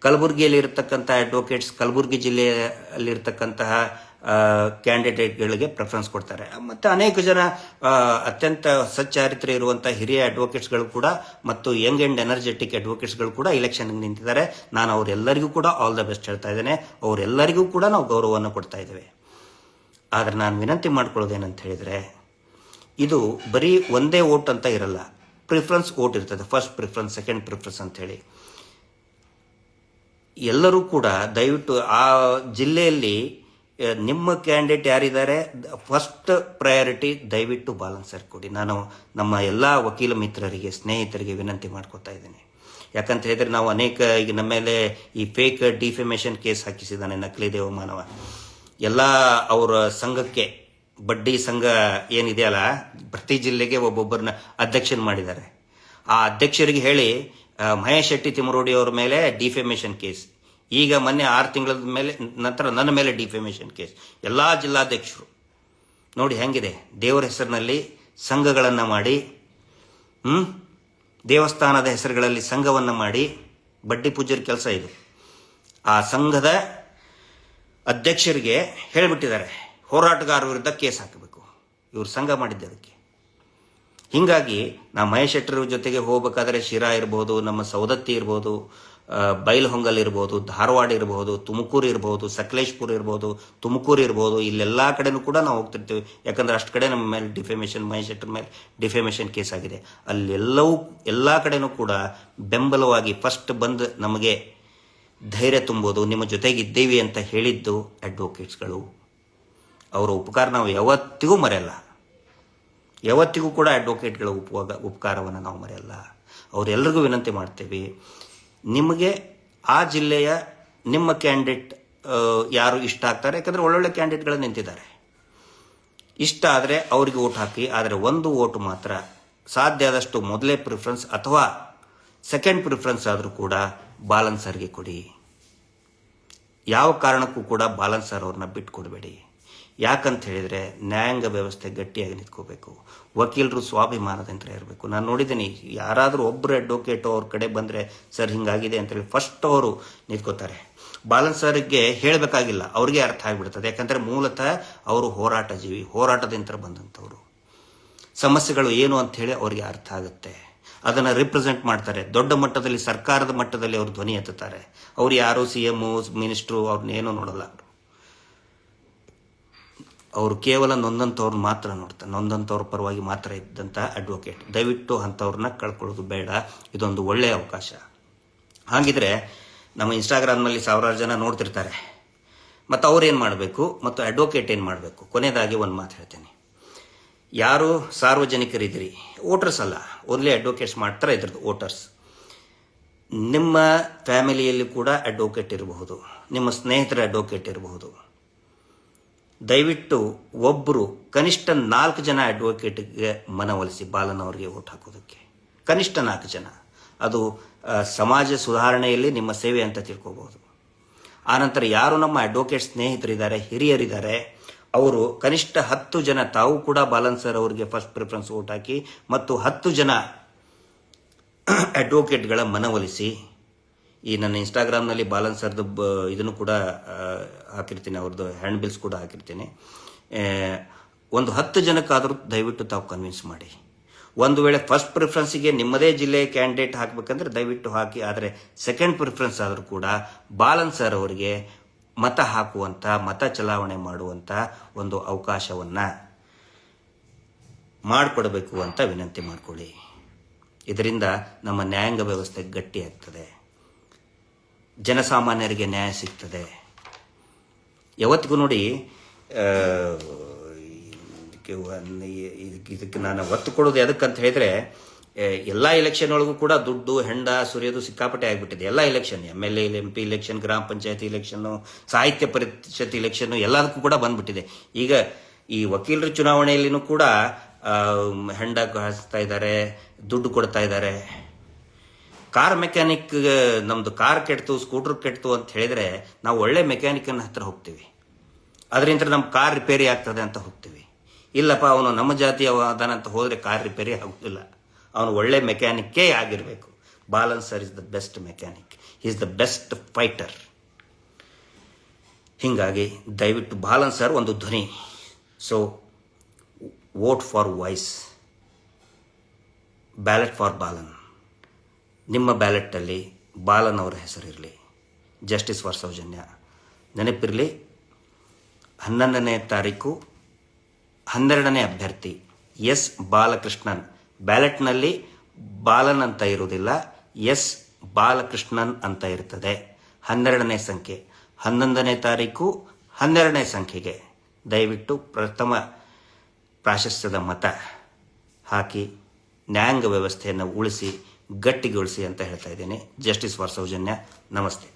ಕಲಬುರಗಿಯಲ್ಲಿ ಇರತಕ್ಕಂಥ ಅಡ್ವೊಕೇಟ್ಸ್ ಕಲಬುರಗಿ ಜಿಲ್ಲೆಯಲ್ಲಿರ್ತಕ್ಕಂತಹ ಕ್ಯಾಂಡಿಡೇಟ್ಗಳಿಗೆ ಪ್ರೆಫರೆನ್ಸ್ ಕೊಡ್ತಾರೆ. ಮತ್ತು ಅನೇಕ ಜನ ಅತ್ಯಂತ ಸಚ್ಚಾರಿತ್ರ್ಯ ಇರುವಂಥ ಹಿರಿಯ ಅಡ್ವೊಕೇಟ್ಸ್ಗಳು ಕೂಡ ಮತ್ತು ಯಂಗ್ ಆ್ಯಂಡ್ ಎನರ್ಜೆಟಿಕ್ ಅಡ್ವೊಕೇಟ್ಸ್ಗಳು ಕೂಡ ಇಲೆಕ್ಷನ್ಗೆ ನಿಂತಿದ್ದಾರೆ. ನಾನು ಅವರೆಲ್ಲರಿಗೂ ಕೂಡ ಆಲ್ ದ ಬೆಸ್ಟ್ ಹೇಳ್ತಾ ಇದ್ದೇನೆ. ಅವರೆಲ್ಲರಿಗೂ ಕೂಡ ನಾವು ಗೌರವವನ್ನು ಕೊಡ್ತಾ ಇದ್ದೇವೆ. ಆದರೆ ನಾನು ವಿನಂತಿ ಮಾಡ್ಕೊಳ್ಳೋದೇನಂತ ಹೇಳಿದರೆ, ಇದು ಬರೀ ಒಂದೇ ವೋಟ್ ಅಂತ ಇರಲ್ಲ, ಪ್ರಿಫರೆನ್ಸ್ ವೋಟ್ ಇರ್ತದೆ. ಫಸ್ಟ್ ಪ್ರಿಫರೆನ್ಸ್, ಸೆಕೆಂಡ್ ಪ್ರಿಫರೆನ್ಸ್ ಅಂತೇಳಿ ಎಲ್ಲರೂ ಕೂಡ ದಯವಿಟ್ಟು ಆ ಜಿಲ್ಲೆಯಲ್ಲಿ ನಿಮ್ಮ ಕ್ಯಾಂಡಿಡೇಟ್ ಯಾರಿದ್ದಾರೆ, ಫಸ್ಟ್ ಪ್ರಯಾರಿಟಿ ದಯವಿಟ್ಟು ಬಾಲನ್ ಸರ್ ಕೊಡಿ. ನಾನು ನಮ್ಮ ಎಲ್ಲ ವಕೀಲ ಮಿತ್ರರಿಗೆ, ಸ್ನೇಹಿತರಿಗೆ ವಿನಂತಿ ಮಾಡ್ಕೊತಾ ಇದ್ದೇನೆ. ಯಾಕಂತ ಹೇಳಿದ್ರೆ ನಾವು ಅನೇಕ, ಈಗ ನಮ್ಮ ಮೇಲೆ ಈ ಫೇಕ್ ಡಿಫೆಮೇಷನ್ ಕೇಸ್ ಹಾಕಿಸಿದ್ದಾನೆ ನಕಲಿ ದೇವಮಾನವ. ಎಲ್ಲ ಅವರ ಸಂಘಕ್ಕೆ, ಬಡ್ಡಿ ಸಂಘ ಏನಿದೆಯಲ್ಲ, ಪ್ರತಿ ಜಿಲ್ಲೆಗೆ ಒಬ್ಬೊಬ್ಬರನ್ನ ಅಧ್ಯಕ್ಷನ್ ಮಾಡಿದ್ದಾರೆ. ಆ ಅಧ್ಯಕ್ಷರಿಗೆ ಹೇಳಿ ಮಹೇಶ್ ಶೆಟ್ಟಿ ತಿಮರೋಡಿ ಅವ್ರ ಮೇಲೆ ಡಿಫೆಮೇಷನ್ ಕೇಸ್, ಈಗ ಮೊನ್ನೆ 6 ತಿಂಗಳ ಮೇಲೆ ನಂತರ ನನ್ನ ಮೇಲೆ ಡಿಫೆಮೇಷನ್ ಕೇಸ್. ಎಲ್ಲ ಜಿಲ್ಲಾಧ್ಯಕ್ಷರು ನೋಡಿ ಹೆಂಗಿದೆ, ದೇವರ ಹೆಸರಿನಲ್ಲಿ ಸಂಘಗಳನ್ನು ಮಾಡಿ, ದೇವಸ್ಥಾನದ ಹೆಸರುಗಳಲ್ಲಿ ಸಂಘವನ್ನು ಮಾಡಿ ಬಡ್ಡಿ ಪೂಜ್ಯರ ಕೆಲಸ ಇದು. ಆ ಸಂಘದ ಅಧ್ಯಕ್ಷರಿಗೆ ಹೇಳಿಬಿಟ್ಟಿದ್ದಾರೆ ಹೋರಾಟಗಾರರ ವಿರುದ್ಧ ಕೇಸ್ ಹಾಕಬೇಕು, ಇವರು ಸಂಘ ಮಾಡಿದ್ದೆ ಅದಕ್ಕೆ. ಹೀಗಾಗಿ ನಾವು ಮಹೇಶ್ ಶೆಟ್ಟರ್ ಜೊತೆಗೆ ಹೋಗ್ಬೇಕಾದ್ರೆ ಶಿರಾ ಇರ್ಬೋದು, ನಮ್ಮ ಸೌದತ್ತಿ ಇರ್ಬೋದು, ಬೈಲಹೊಂಗಲ್ ಇರ್ಬೋದು, ಧಾರವಾಡ ಇರ್ಬೋದು, ತುಮಕೂರು ಇರ್ಬೋದು, ಸಕಲೇಶ್ಪುರ ಇರ್ಬೋದು, ತುಮಕೂರು ಇರ್ಬೋದು, ಇಲ್ಲೆಲ್ಲ ಕಡೆನೂ ಕೂಡ ನಾವು ಹೋಗ್ತಿರ್ತೀವಿ. ಯಾಕಂದ್ರೆ ಅಷ್ಟು ಕಡೆ ನಮ್ಮ ಮೇಲೆ ಡಿಫೆಮೇಷನ್, ಮಹೇಶ್ ಶೆಟ್ಟರ್ ಮೇಲೆ ಡಿಫೆಮೇಷನ್ ಕೇಸ್ ಆಗಿದೆ. ಎಲ್ಲ ಕಡೆನೂ ಕೂಡ ಬೆಂಬಲವಾಗಿ ಫಸ್ಟ್ ಬಂದು ನಮಗೆ ಧೈರ್ಯ ತುಂಬೋದು, ನಿಮ್ಮ ಜೊತೆಗಿದ್ದೀವಿ ಅಂತ ಹೇಳಿದ್ದು ಅಡ್ವೊಕೇಟ್ಸ್ಗಳು. ಅವರ ಉಪಕಾರ ನಾವು ಯಾವತ್ತಿಗೂ ಮರೆಯಲ್ಲ. ಯಾವತ್ತಿಗೂ ಕೂಡ ಅಡ್ವೊಕೇಟ್ಗಳ ಉಪಕಾರವನ್ನು ನಾವು ಮರೆಯಲ್ಲ. ಅವರೆಲ್ಲರಿಗೂ ವಿನಂತಿ ಮಾಡ್ತೇವೆ, ನಿಮಗೆ ಆ ಜಿಲ್ಲೆಯ ನಿಮ್ಮ ಕ್ಯಾಂಡಿಡೇಟ್ ಯಾರು ಇಷ್ಟ ಆಗ್ತಾರೆ, ಯಾಕಂದರೆ ಒಳ್ಳೊಳ್ಳೆ ಕ್ಯಾಂಡಿಡೇಟ್ಗಳು ನಿಂತಿದ್ದಾರೆ, ಇಷ್ಟ ಆದರೆ ಅವರಿಗೆ ಓಟ್ ಹಾಕಿ. ಆದರೆ ಒಂದು ಓಟು ಮಾತ್ರ ಸಾಧ್ಯ ಆದಷ್ಟು ಮೊದಲೇ ಪ್ರಿಫರೆನ್ಸ್ ಅಥವಾ ಸೆಕೆಂಡ್ ಪ್ರಿಫರೆನ್ಸ್ ಆದರೂ ಕೂಡ ಬಾಲನ್ ಸರ್ಗೆ ಕೊಡಿ. ಯಾವ ಕಾರಣಕ್ಕೂ ಕೂಡ ಬಾಲನ್ ಸರ್ ಅವ್ರನ್ನ ಬಿಟ್ಟು ಕೊಡಬೇಡಿ. ಯಾಕಂತ ಹೇಳಿದರೆ ನ್ಯಾಯಾಂಗ ವ್ಯವಸ್ಥೆ ಗಟ್ಟಿಯಾಗಿ ನಿಂತ್ಕೋಬೇಕು, ವಕೀಲರು ಸ್ವಾಭಿಮಾನದಿಂದ ಇರಬೇಕು. ನಾನು ನೋಡಿದ್ದೀನಿ, ಯಾರಾದರೂ ಒಬ್ಬರು ಅಡ್ವೊಕೇಟು ಅವ್ರ ಕಡೆ ಬಂದರೆ ಸರ್ ಹಿಂಗಾಗಿದೆ ಅಂತೇಳಿ ಫಸ್ಟ್ ಅವರು ನಿಂತ್ಕೋತಾರೆ. ಬಾಲನ್ ಸರ್ಗೆ ಹೇಳಬೇಕಾಗಿಲ್ಲ, ಅವ್ರಿಗೆ ಅರ್ಥ ಆಗಿಬಿಡ್ತದೆ. ಯಾಕಂದರೆ ಮೂಲತಃ ಅವರು ಹೋರಾಟ ಜೀವಿ, ಹೋರಾಟದಿಂದ ಬಂದಂಥವ್ರು. ಸಮಸ್ಯೆಗಳು ಏನು ಅಂಥೇಳಿ ಅವರಿಗೆ ಅರ್ಥ ಆಗುತ್ತೆ, ಅದನ್ನು ರಿಪ್ರೆಸೆಂಟ್ ಮಾಡ್ತಾರೆ. ದೊಡ್ಡ ಮಟ್ಟದಲ್ಲಿ ಸರ್ಕಾರದ ಮಟ್ಟದಲ್ಲಿ ಅವರು ಧ್ವನಿ ಎತ್ತುತ್ತಾರೆ. ಅವ್ರು ಯಾರು CM ಮಿನಿಸ್ಟ್ರು ಅವ್ರನ್ನೇನೂ ನೋಡಲ್ಲ. ಅವರು ಕೇವಲ ನೊಂದಂಥವ್ರನ್ನ ಮಾತ್ರ ನೋಡ್ತಾರೆ, ನೊಂದಂಥವ್ರ ಪರವಾಗಿ ಮಾತ್ರ ಇದ್ದಂಥ ಅಡ್ವೊಕೇಟ್. ದಯವಿಟ್ಟು ಅಂಥವ್ರನ್ನ ಕಳ್ಕೊಳ್ಳೋದು ಬೇಡ, ಇದೊಂದು ಒಳ್ಳೆಯ ಅವಕಾಶ. ಹಾಗಿದ್ರೆ ನಮ್ಮ ಇನ್ಸ್ಟಾಗ್ರಾಮ್ನಲ್ಲಿ ಸಾವಿರಾರು ಜನ ನೋಡ್ತಿರ್ತಾರೆ, ಮತ್ತು ಅವ್ರೇನು ಮಾಡಬೇಕು ಮತ್ತು ಅಡ್ವೊಕೇಟ್ ಏನು ಮಾಡಬೇಕು. ಕೊನೆಯದಾಗಿ ಒಂದು ಮಾತು ಹೇಳ್ತೇನೆ, ಯಾರು ಸಾರ್ವಜನಿಕರಿದ್ದೀರಿ, ವೋಟರ್ಸ್ ಅಲ್ಲ, ಓನ್ಲಿ ಅಡ್ವೊಕೇಟ್ಸ್ ಮಾಡ್ತಾರೆ ಇದ್ರದ್ದು ವೋಟರ್ಸ್. ನಿಮ್ಮ ಫ್ಯಾಮಿಲಿಯಲ್ಲಿ ಕೂಡ ಅಡ್ವೊಕೇಟ್ ಇರಬಹುದು, ನಿಮ್ಮ ಸ್ನೇಹಿತರ ಅಡ್ವೊಕೇಟ್ ಇರಬಹುದು. ದಯವಿಟ್ಟು ಒಬ್ಬರು ಕನಿಷ್ಠ 4 ಜನ ಅಡ್ವೊಕೇಟ್ಗೆ ಮನವೊಲಿಸಿ ಬಾಲನ್ ಅವರಿಗೆ ಓಟ್ ಹಾಕೋದಕ್ಕೆ. ಕನಿಷ್ಠ 4 ಜನ. ಅದು ಸಮಾಜ ಸುಧಾರಣೆಯಲ್ಲಿ ನಿಮ್ಮ ಸೇವೆ ಅಂತ ತಿಳ್ಕೋಬಹುದು. ಆನಂತರ ಯಾರು ನಮ್ಮ ಅಡ್ವೊಕೇಟ್ ಸ್ನೇಹಿತರಿದ್ದಾರೆ, ಹಿರಿಯರಿದ್ದಾರೆ, ಅವರು ಕನಿಷ್ಠ 10 ಜನ ತಾವು ಕೂಡ ಬಾಲನ್ ಸರ್ ಅವರಿಗೆ ಫಸ್ಟ್ ಪ್ರಿಫರೆನ್ಸ್ ಓಟ್ ಹಾಕಿ ಮತ್ತು 10 ಜನ ಅಡ್ವೊಕೇಟ್ಗಳ ಮನವೊಲಿಸಿ. ಈ ನನ್ನ ಇನ್ಸ್ಟಾಗ್ರಾಮ್ನಲ್ಲಿ ಬಾಲನ್ ಸರ್ದು ಇದನ್ನು ಕೂಡ ಹಾಕಿರ್ತೀನಿ, ಅವ್ರದ್ದು ಹ್ಯಾಂಡ್ ಬಿಲ್ಸ್ ಕೂಡ ಹಾಕಿರ್ತೀನಿ. ಒಂದು 10 ಜನಕ್ಕಾದರೂ ದಯವಿಟ್ಟು ತಾವು ಕನ್ವಿನ್ಸ್ ಮಾಡಿ. ಒಂದು ವೇಳೆ ಫಸ್ಟ್ ಪ್ರಿಫರೆನ್ಸಿಗೆ ನಿಮ್ಮದೇ ಜಿಲ್ಲೆಯ ಕ್ಯಾಂಡಿಡೇಟ್ ಹಾಕಬೇಕಂದ್ರೆ ದಯವಿಟ್ಟು ಹಾಕಿ. ಆದರೆ ಸೆಕೆಂಡ್ ಪ್ರಿಫರೆನ್ಸ್ ಆದರೂ ಕೂಡ ಬಾಲನ್ ಸರ್ ಅವರಿಗೆ ಮತ ಹಾಕುವಂಥ, ಮತ ಚಲಾವಣೆ ಮಾಡುವಂಥ ಒಂದು ಅವಕಾಶವನ್ನು ಮಾಡಿಕೊಡಬೇಕು ಅಂತ ವಿನಂತಿ ಮಾಡಿಕೊಳ್ಳಿ. ಇದರಿಂದ ನಮ್ಮ ನ್ಯಾಯಾಂಗ ವ್ಯವಸ್ಥೆ ಗಟ್ಟಿಯಾಗ್ತದೆ, ಜನಸಾಮಾನ್ಯರಿಗೆ ನ್ಯಾಯ ಸಿಗ್ತದೆ. ಯಾವತ್ತಿಗೂ ನೋಡಿ, ಇದಕ್ಕೆ ನಾನು ಒತ್ತು ಕೊಡೋದು ಎದಕ್ಕಂತ ಹೇಳಿದರೆ, ಎಲ್ಲ ಎಲೆಕ್ಷನ್ ಒಳಗೂ ಕೂಡ ದುಡ್ಡು ಹೆಂಡ ಸುರಿಯೋದು ಸಿಕ್ಕಾಪಟ್ಟೆ ಆಗಿಬಿಟ್ಟಿದೆ. ಎಲ್ಲ ಎಲೆಕ್ಷನ್, MLA MP ಇಲೆಕ್ಷನ್, ಗ್ರಾಮ ಪಂಚಾಯತಿ ಇಲೆಕ್ಷನ್ನು, ಸಾಹಿತ್ಯ ಪರಿಷತ್ ಇಲೆಕ್ಷನ್ನು, ಎಲ್ಲದಕ್ಕೂ ಕೂಡ ಬಂದ್ಬಿಟ್ಟಿದೆ. ಈಗ ಈ ವಕೀಲರ ಚುನಾವಣೆಯಲ್ಲಿನೂ ಕೂಡ ಹೆಂಡ ಹಾಸ್ತಾ ಇದ್ದಾರೆ, ದುಡ್ಡು ಕೊಡ್ತಾ ಇದ್ದಾರೆ. ಕಾರ್ ಮೆಕ್ಯಾನಿಕ್, ನಮ್ಮದು ಕಾರ್ ಕೆಡ್ತು, ಸ್ಕೂಟರ್ ಕೆಡ್ತು ಅಂತ ಹೇಳಿದರೆ ನಾವು ಒಳ್ಳೆ ಮೆಕ್ಯಾನಿಕನ ಹತ್ರ ಹೋಗ್ತೀವಿ, ಅದರಿಂದ ನಮ್ಮ ಕಾರ್ ರಿಪೇರಿ ಆಗ್ತದೆ ಅಂತ ಹೋಗ್ತೀವಿ. ಇಲ್ಲಪ್ಪ ಅವನು ನಮ್ಮ ಜಾತಿಯ ಅದಾನಂತ ಹೋದರೆ ಕಾರ್ ರಿಪೇರಿ ಆಗೋದಿಲ್ಲ, ಅವನು ಒಳ್ಳೆ ಮೆಕ್ಯಾನಿಕ್ಕೇ ಆಗಿರಬೇಕು. Balan sir is the best mechanic, is the best fighter. ಹೀಗಾಗಿ ದಯವಿಟ್ಟು ಬಾಲನ್ ಸರ್ ಒಂದು ಧ್ವನಿ. So vote for voice, ballot for Balan. ನಿಮ್ಮ ಬ್ಯಾಲೆಟಲ್ಲಿ ಬಾಲನ್ ಅವರ ಹೆಸರಿರಲಿ. Justice for Soujanya. ನೆನಪಿರಲಿ, 11ನೇ ತಾರೀಕು 12ನೇ ಅಭ್ಯರ್ಥಿ ಎಸ್ ಬಾಲಕೃಷ್ಣನ್. ಬ್ಯಾಲೆಟ್ನಲ್ಲಿ ಬಾಲನ್ ಅಂತ ಇರುವುದಿಲ್ಲ, ಎಸ್ ಬಾಲಕೃಷ್ಣನ್ ಅಂತ ಇರ್ತದೆ. 12ನೇ ಸಂಖ್ಯೆ, 11ನೇ ತಾರೀಕು 12ನೇ ಸಂಖ್ಯೆಗೆ ದಯವಿಟ್ಟು ಪ್ರಥಮ ಪ್ರಾಶಸ್ತ್ಯದ ಮತ ಹಾಕಿ ನ್ಯಾಯಾಂಗ ವ್ಯವಸ್ಥೆಯನ್ನು ಉಳಿಸಿ, ಗಟ್ಟಿಗೊಳಿಸಿ ಅಂತ ಹೇಳ್ತಾ ಇದ್ದೀನಿ. Justice for Soujanya. ನಮಸ್ತೆ.